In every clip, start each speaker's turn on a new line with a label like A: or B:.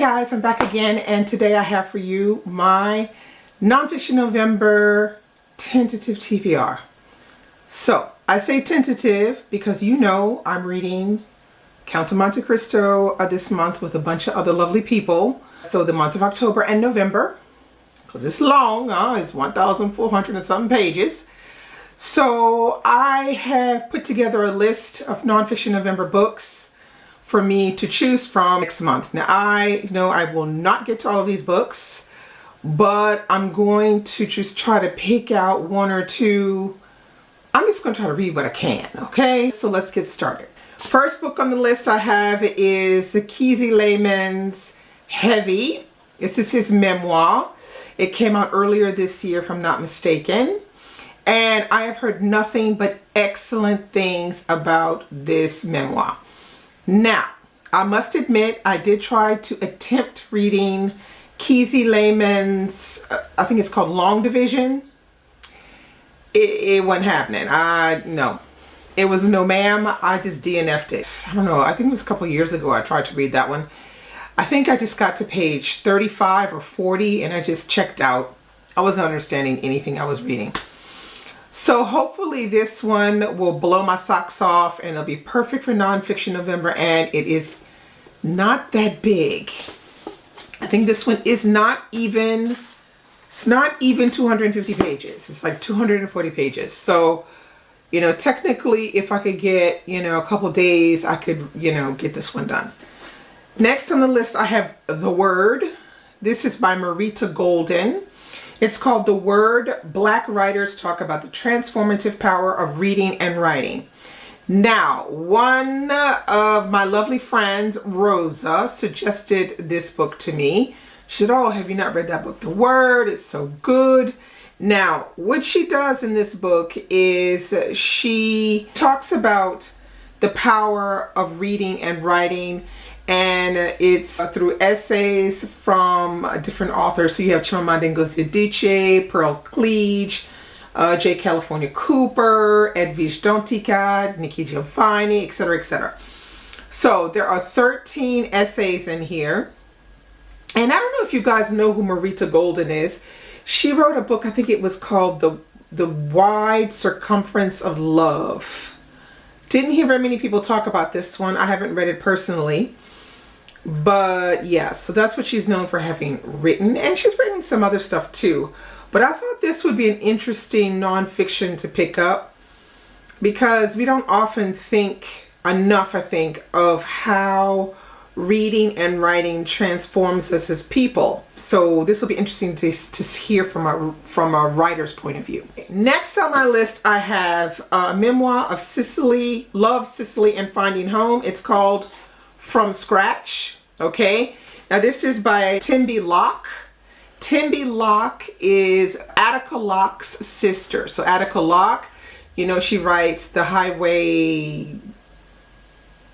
A: guys, I'm back again, and today I have for you my Nonfiction November tentative TBR. So I say tentative because you know I'm reading Count of Monte Cristo this month with a bunch of other lovely people. So the month of October and November, because it's long, it's 1,400 and something pages. So I have put together a list of Nonfiction November books for me to choose from next month. Now I know I will not get to all of these books, but I'm going to just try to pick out one or two. I'm just going to try to read what I can, okay? So let's get started. First book on the list I have is Kesey Lehmans' Heavy. This is his memoir. It came out earlier this year, if I'm not mistaken. And I have heard nothing but excellent things about this memoir. Now, I must admit, I did try to attempt reading Kesey Lehmans', I think it's called Long Division. It wasn't happening. No. It was no ma'am. I just DNF'd it. I don't know. I think it was a couple years ago I tried to read that one. I think I just got to page 35 or 40 and I just checked out. I wasn't understanding anything I was reading. So hopefully this one will blow my socks off and it'll be perfect for Nonfiction November, and it is not that big. I think this one is not even, it's not even 250 pages. It's like 240 pages. So, you know, technically if I could get, you know, a couple days, I could, you know, get this one done. Next on the list I have The Word. This is by Marita Golden. It's called The Word. Black writers talk about the transformative power of reading and writing. Now, one of my lovely friends, Rosa, suggested this book to me. She said, oh, have you not read that book, The Word? It's so good. Now, what she does in this book is she talks about the power of reading and writing, and it's through essays from different authors. So you have Chimamanda Ngozi Adichie, Pearl Cleage, J. California Cooper, Edwige Danticat, Nikki Giovanni, etc., etc. So there are 13 essays in here. And I don't know if you guys know who Marita Golden is. She wrote a book, I think it was called The Wide Circumference of Love. Didn't hear very many people talk about this one. I haven't read it personally. But yeah, so that's what she's known for having written, and she's written some other stuff too. But I thought this would be an interesting nonfiction to pick up because we don't often think enough, I think, of how reading and writing transforms us as people. So this will be interesting to hear from a writer's point of view. Next on my list, I have a memoir of Sicily, Love, Sicily, and Finding Home. It's called From Scratch. Okay, now this is by Timby Locke. Timby Locke is Attica Locke's sister. So Attica Locke, you know, she writes the Highway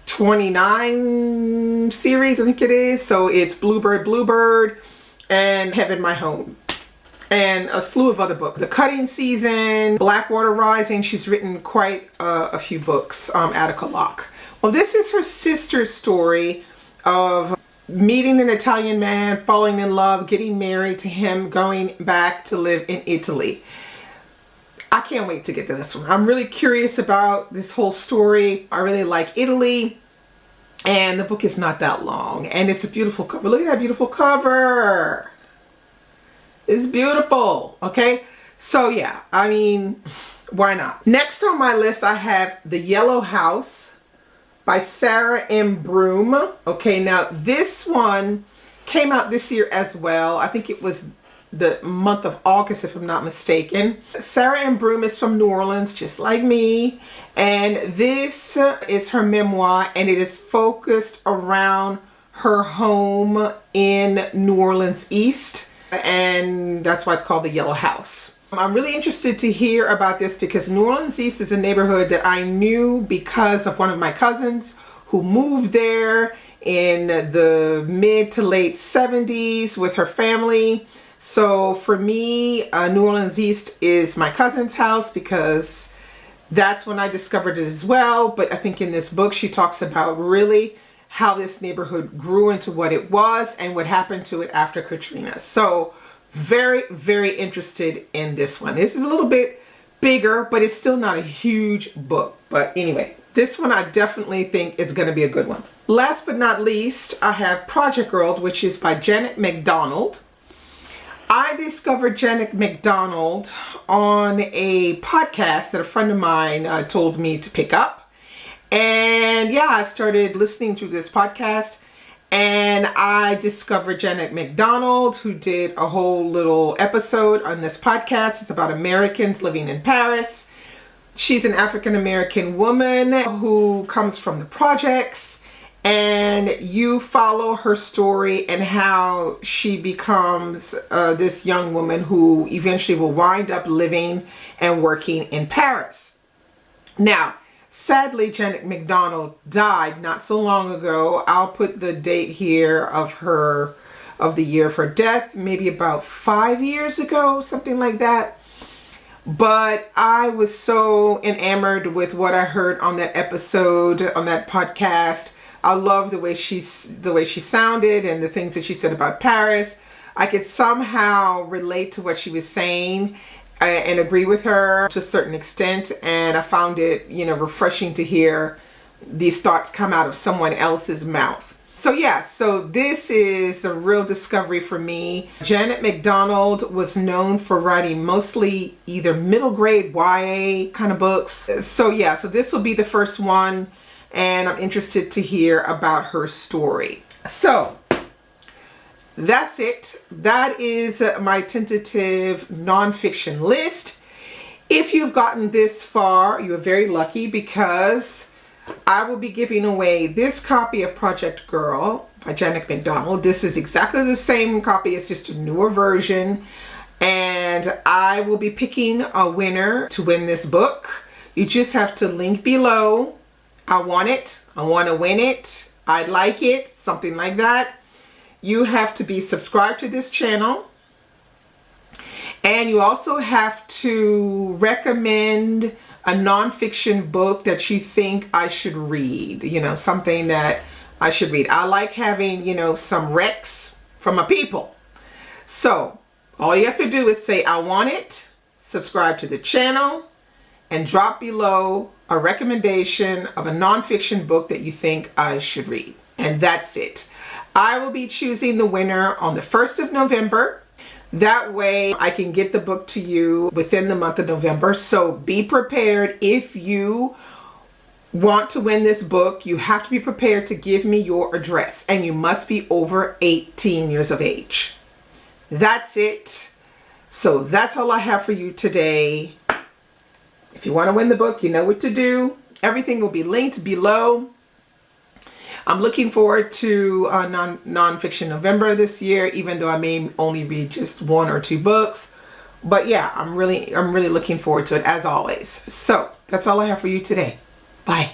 A: 29 series, I think it is. So it's Bluebird, Bluebird, and Heaven My Home, and a slew of other books. The Cutting Season, Blackwater Rising. She's written quite a few books, Attica Locke. Well, this is her sister's story of meeting an Italian man, falling in love, getting married to him, going back to live in Italy. I can't wait to get to this one. I'm really curious about this whole story. I really like Italy, and the book is not that long, and it's a beautiful cover. Look at that beautiful cover. It's beautiful. Okay, so yeah, I mean, why not? Next on my list I have The Yellow House by Sarah M. Broom. Okay, now this one came out this year as well. I think it was the month of August, if I'm not mistaken. Sarah M. Broom is from New Orleans, just like me. And this is her memoir, and it is focused around her home in New Orleans East. And that's why it's called The Yellow House. I'm really interested to hear about this because New Orleans East is a neighborhood that I knew because of one of my cousins who moved there in the mid to late 70s with her family. So for me, New Orleans East is my cousin's house because that's when I discovered it as well. But I think in this book she talks about really how this neighborhood grew into what it was and what happened to it after Katrina. So very, very interested in this one. This is a little bit bigger, but it's still not a huge book. But anyway, this one I definitely think is going to be a good one. Last but not least, I have Project Girl, which is by Janet McDonald. I discovered Janet McDonald on a podcast that a friend of mine told me to pick up. And yeah, I started listening to this podcast and I discovered Janet McDonald, who did a whole little episode on this podcast. It's about Americans living in Paris. She's an African-American woman who comes from the projects, and you follow her story and how she becomes this young woman who eventually will wind up living and working in Paris. Now, sadly, Janet McDonald died not so long ago. I'll put the date here of the year of her death, maybe about 5 years ago, something like that. But I was so enamored with what I heard on that episode, on that podcast. I love the way she sounded and the things that she said about Paris. I could somehow relate to what she was saying and agree with her to a certain extent, and I found it, refreshing to hear these thoughts come out of someone else's mouth. So yeah, so this is a real discovery for me. Janet McDonald was known for writing mostly either middle grade YA kind of books. So yeah, so this will be the first one, and I'm interested to hear about her story. So that's it. That is my tentative nonfiction list. If you've gotten this far, you are very lucky, because I will be giving away this copy of Project Girl by Janet McDonald. This is exactly the same copy. It's just a newer version. And I will be picking a winner to win this book. You just have to link below. I want it. I want to win it. I like it. Something like that. You have to be subscribed to this channel, and you also have to recommend a nonfiction book that you think I should read, something that I should read. I like having, some recs from my people. So all you have to do is say, I want it, subscribe to the channel, and drop below a recommendation of a nonfiction book that you think I should read. And that's it. I will be choosing the winner on the 1st of November. That way I can get the book to you within the month of November. So be prepared. If you want to win this book, you have to be prepared to give me your address, and you must be over 18 years of age. That's it. So that's all I have for you today. If you want to win the book, you know what to do. Everything will be linked below. I'm looking forward to Nonfiction November this year, even though I may only read just 1 or 2 books. But yeah, I'm really looking forward to it, as always. So that's all I have for you today. Bye.